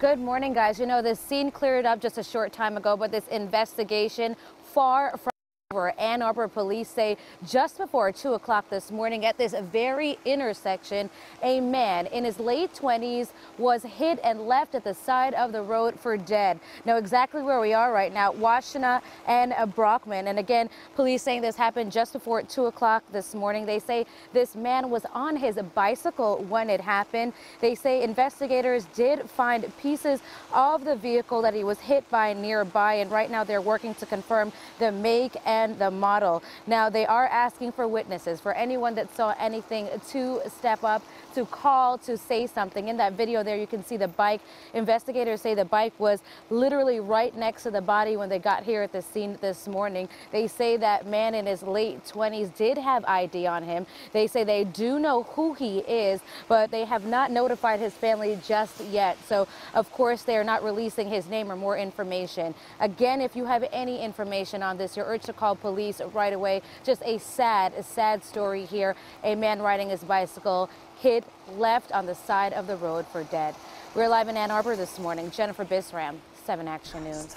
Good morning, guys. You know, this scene cleared up just a short time ago, but this investigation far from over. Ann Arbor police say just before 2 o'clock this morning at this very intersection, a man in his late 20s was hit and left at the side of the road for dead. Now, exactly where we are right now, Washtenaw and Brockman. And again, police saying this happened just before 2 o'clock this morning. They say this man was on his bicycle when it happened. They say investigators did find pieces of the vehicle that he was hit by nearby, and right now they're working to confirm the make and the model. Now, they are asking for witnesses, for anyone that saw anything, to step up, to call, to say something. In that video there, you can see the bike. Investigators say the bike was literally right next to the body when they got here at the scene this morning. They say that man in his late 20s did have ID on him. They say they do know who he is, but they have not notified his family just yet. So, of course, they are not releasing his name or more information. Again, if you have any information on this, you're urged to call police right away. Just a sad story here. A man riding his bicycle hit, left on the side of the road for dead. We're live in Ann Arbor this morning. Jennifer Bisram, 7 Action News.